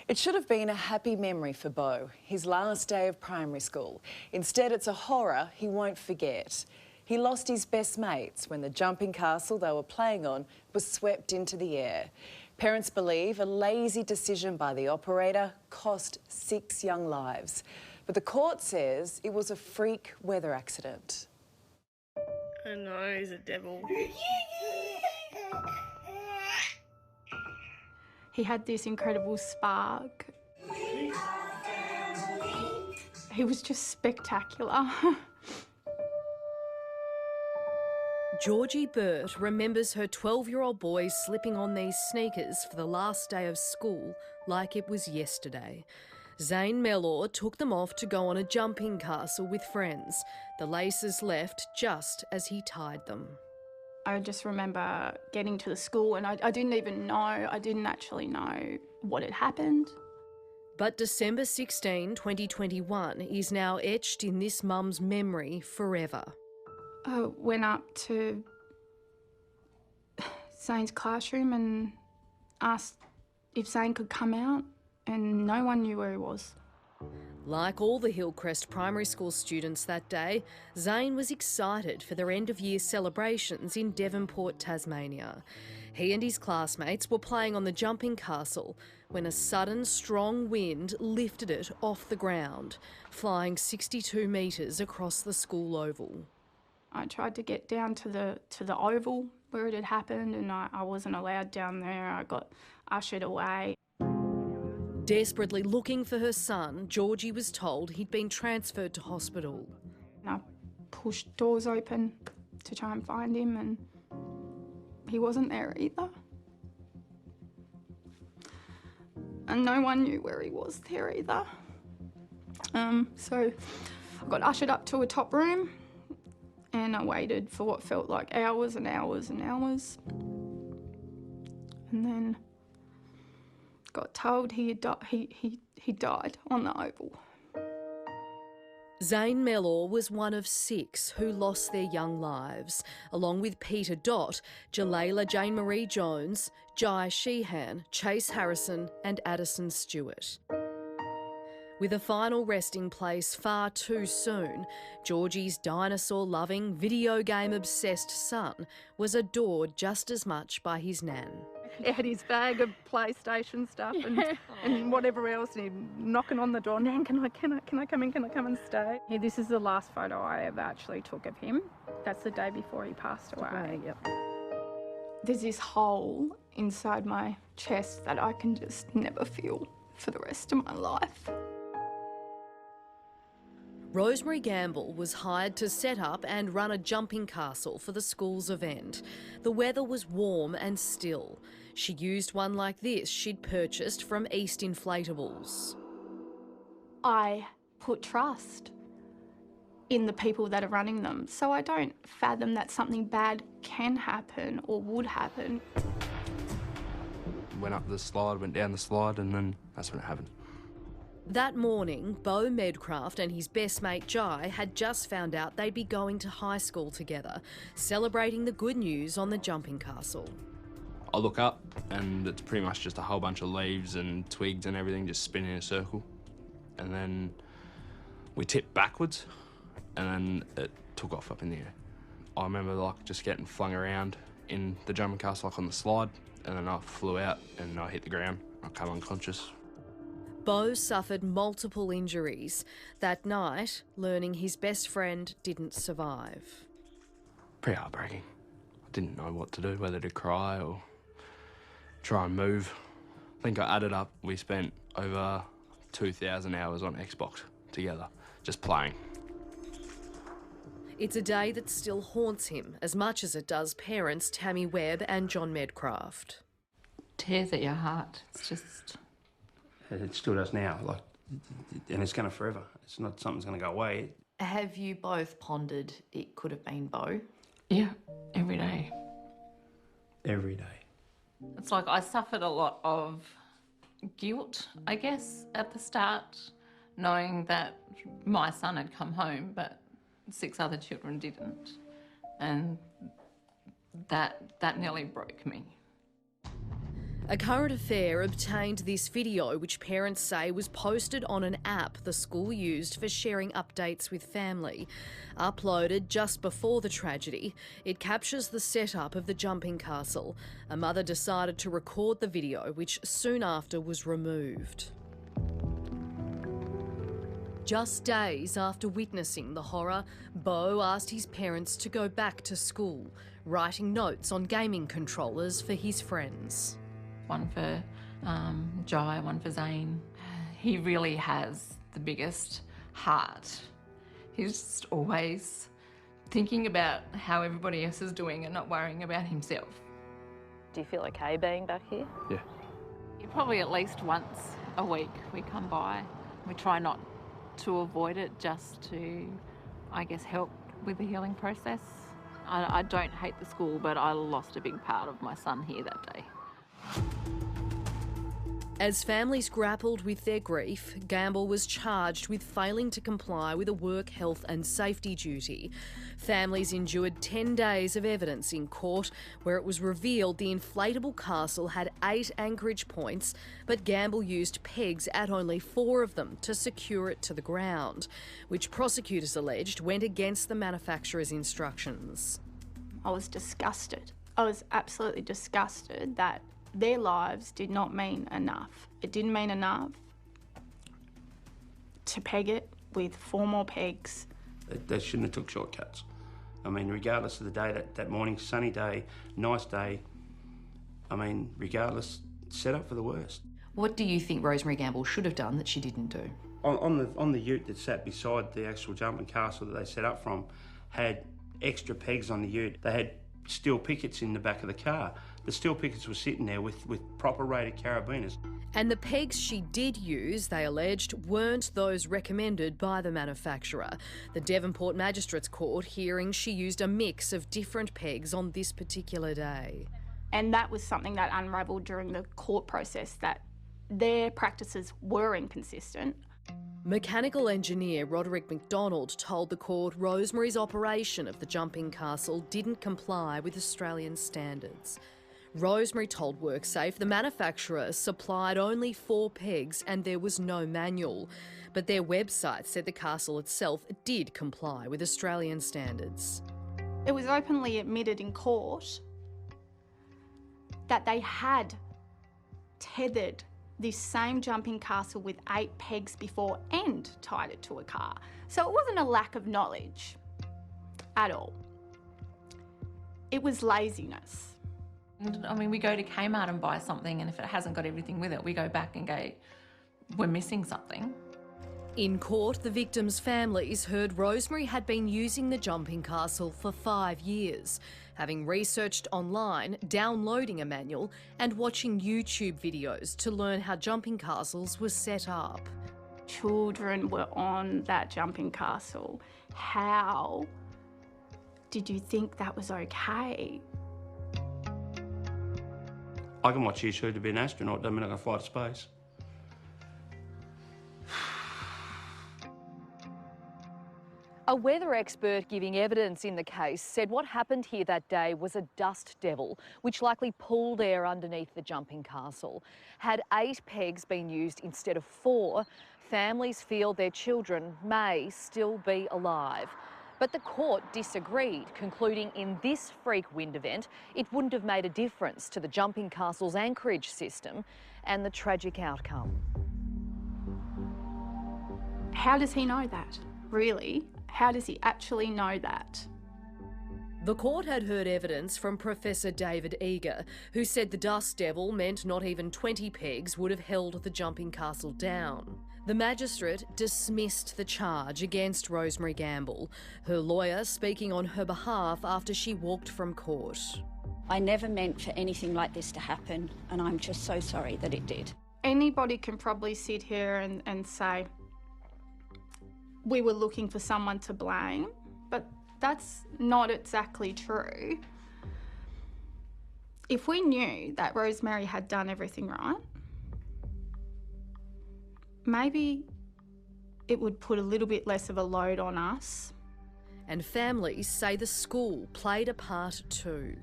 It should have been a happy memory for Beau, his last day of primary school. Instead, it's a horror he won't forget. He lost his best mates when the jumping castle they were playing on was swept into the air. Parents believe a lazy decision by the operator cost 6 young lives. But the court says it was a freak weather accident. I know, he's a devil. He had this incredible spark. He was just spectacular. Georgie Burt remembers her 12-year-old boy slipping on these sneakers for the last day of school like it was yesterday. Zane Mellor took them off to go on a jumping castle with friends. The laces left just as he tied them. I just remember getting to the school and I didn't actually know what had happened. But December 16, 2021 is now etched in this mum's memory forever. I went up to Zane's classroom and asked if Zane could come out, and no one knew where he was. Like all the Hillcrest primary school students that day, Zane was excited for their end-of-year celebrations in Devonport, Tasmania. He and his classmates were playing on the jumping castle when a sudden strong wind lifted it off the ground, flying 62 metres across the school oval. I tried to get down to the oval where it had happened, and I wasn't allowed down there. I got ushered away. Desperately looking for her son, Georgie was told he'd been transferred to hospital. I pushed doors open to try and find him, and he wasn't there either. And no one knew where he was there either. So I got ushered up to a top room and I waited for what felt like hours and hours and hours. And then got told he died on the oval. Zane Mellor was one of 6 who lost their young lives, along with Peter Dott, Jalayla Jane Marie Jones, Jai Sheehan, Chase Harrison and Addison Stewart. With a final resting place far too soon, Georgie's dinosaur-loving, video game-obsessed son was adored just as much by his nan. He had his bag of PlayStation stuff and whatever else, and he knocking on the door, Nan, can I come in, can I come and stay? Yeah, this is the last photo I ever actually took of him. That's the day before he passed away. Yep. There's this hole inside my chest that I can just never feel for the rest of my life. Rosemary Gamble was hired to set up and run a jumping castle for the school's event. The weather was warm and still. She used one like this she'd purchased from East Inflatables. I put trust in the people that are running them, so I don't fathom that something bad can happen or would happen. Went up the slide, went down the slide, and then that's when it happened. That morning, Beau Medcraft and his best mate Jai had just found out they'd be going to high school together, celebrating the good news on the jumping castle. I look up and it's pretty much just a whole bunch of leaves and twigs and everything just spinning in a circle. And then we tipped backwards and then it took off up in the air. I remember just getting flung around in the jumping castle on the slide, and then I flew out and I hit the ground. I came unconscious. Beau suffered multiple injuries. That night, learning his best friend didn't survive. Pretty heartbreaking. I didn't know what to do, whether to cry or try and move. I think I added up, we spent over 2,000 hours on Xbox together, just playing. It's a day that still haunts him as much as it does parents Tammy Webb and John Medcraft. Tears at your heart. It's just... It still does now, and it's going to forever. It's not something's going to go away. Have you both pondered it could have been Beau? Yeah, every day. Every day. It's like I suffered a lot of guilt, I guess, at the start, knowing that my son had come home, but 6 other children didn't. And that nearly broke me. A Current Affair obtained this video, which parents say was posted on an app the school used for sharing updates with family. Uploaded just before the tragedy, it captures the setup of the jumping castle. A mother decided to record the video, which soon after was removed. Just days after witnessing the horror, Beau asked his parents to go back to school, writing notes on gaming controllers for his friends. One for Jai, one for Zane. He really has the biggest heart. He's just always thinking about how everybody else is doing and not worrying about himself. Do you feel okay being back here? Yeah. Probably at least once a week we come by. We try not to avoid it, just to, I guess, help with the healing process. I don't hate the school, but I lost a big part of my son here that day. As families grappled with their grief, Gamble was charged with failing to comply with a work health and safety duty. Families endured 10 days of evidence in court where it was revealed the inflatable castle had 8 anchorage points, but Gamble used pegs at only 4 of them to secure it to the ground, which prosecutors alleged went against the manufacturer's instructions. I was disgusted. I was absolutely disgusted that their lives did not mean enough. It didn't mean enough to peg it with 4 more pegs. They shouldn't have took shortcuts. I mean, regardless of the day, that morning, sunny day, nice day, I mean, regardless, set up for the worst. What do you think Rosemary Gamble should have done that she didn't do? On the ute that sat beside the actual jumping castle that they set up from, had extra pegs on the ute. They had steel pickets in the back of the car. The steel pickets were sitting there with proper rated carabiners. And the pegs she did use, they alleged, weren't those recommended by the manufacturer. The Devonport Magistrates Court hearing she used a mix of different pegs on this particular day. And that was something that unravelled during the court process, that their practices were inconsistent. Mechanical engineer Roderick McDonald told the court Rosemary's operation of the jumping castle didn't comply with Australian standards. Rosemary told WorkSafe the manufacturer supplied only 4 pegs and there was no manual, but their website said the castle itself did comply with Australian standards. It was openly admitted in court that they had tethered this same jumping castle with 8 pegs before and tied it to a car. So it wasn't a lack of knowledge at all. It was laziness. I mean, we go to Kmart and buy something, and if it hasn't got everything with it, we go back and go, we're missing something. In court, the victims' families heard Rosemary had been using the jumping castle for 5 years, having researched online, downloading a manual and watching YouTube videos to learn how jumping castles were set up. Children were on that jumping castle. How did you think that was okay? I can watch YouTube to be an astronaut, doesn't mean I can fly to space. A weather expert giving evidence in the case said what happened here that day was a dust devil, which likely pulled air underneath the jumping castle. Had 8 pegs been used instead of 4, families feel their children may still be alive. But the court disagreed, concluding in this freak wind event, it wouldn't have made a difference to the jumping castle's anchorage system and the tragic outcome. How does he know that, really? How does he actually know that? The court had heard evidence from Professor David Eager, who said the dust devil meant not even 20 pegs would have held the jumping castle down. The magistrate dismissed the charge against Rosemary Gamble, her lawyer speaking on her behalf after she walked from court. I never meant for anything like this to happen, and I'm just so sorry that it did. Anybody can probably sit here and say, we were looking for someone to blame, but that's not exactly true. If we knew that Rosemary had done everything right, maybe it would put a little bit less of a load on us. And families say the school played a part too.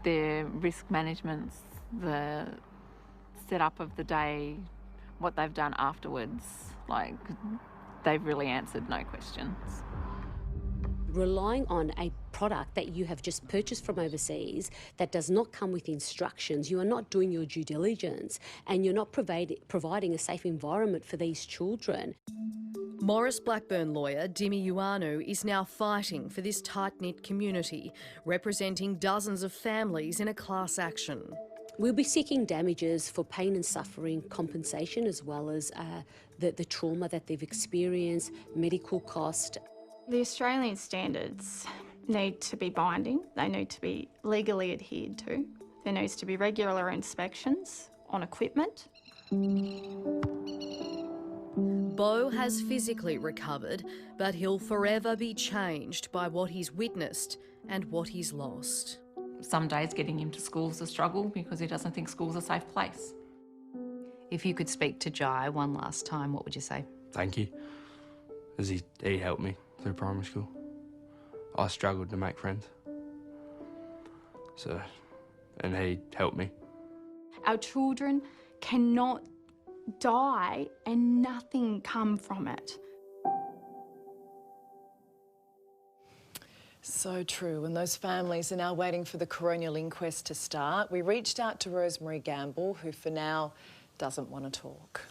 Their risk managements, the setup of the day, what they've done afterwards, like, they've really answered no questions. Relying on a product that you have just purchased from overseas that does not come with instructions, you are not doing your due diligence, and you're not providing a safe environment for these children. Morris Blackburn lawyer Dimi Ioannou is now fighting for this tight-knit community, representing dozens of families in a class action. We'll be seeking damages for pain and suffering compensation, as well as the trauma that they've experienced, medical cost. The Australian standards need to be binding. They need to be legally adhered to. There needs to be regular inspections on equipment. Beau has physically recovered, but he'll forever be changed by what he's witnessed and what he's lost. Some days getting him to school's a struggle because he doesn't think school's a safe place. If you could speak to Jai one last time, what would you say? Thank you, as he helped me through primary school. I struggled to make friends, and he helped me. Our children cannot die and nothing come from it. So true, and those families are now waiting for the coronial inquest to start. We reached out to Rosemary Gamble, who for now doesn't want to talk.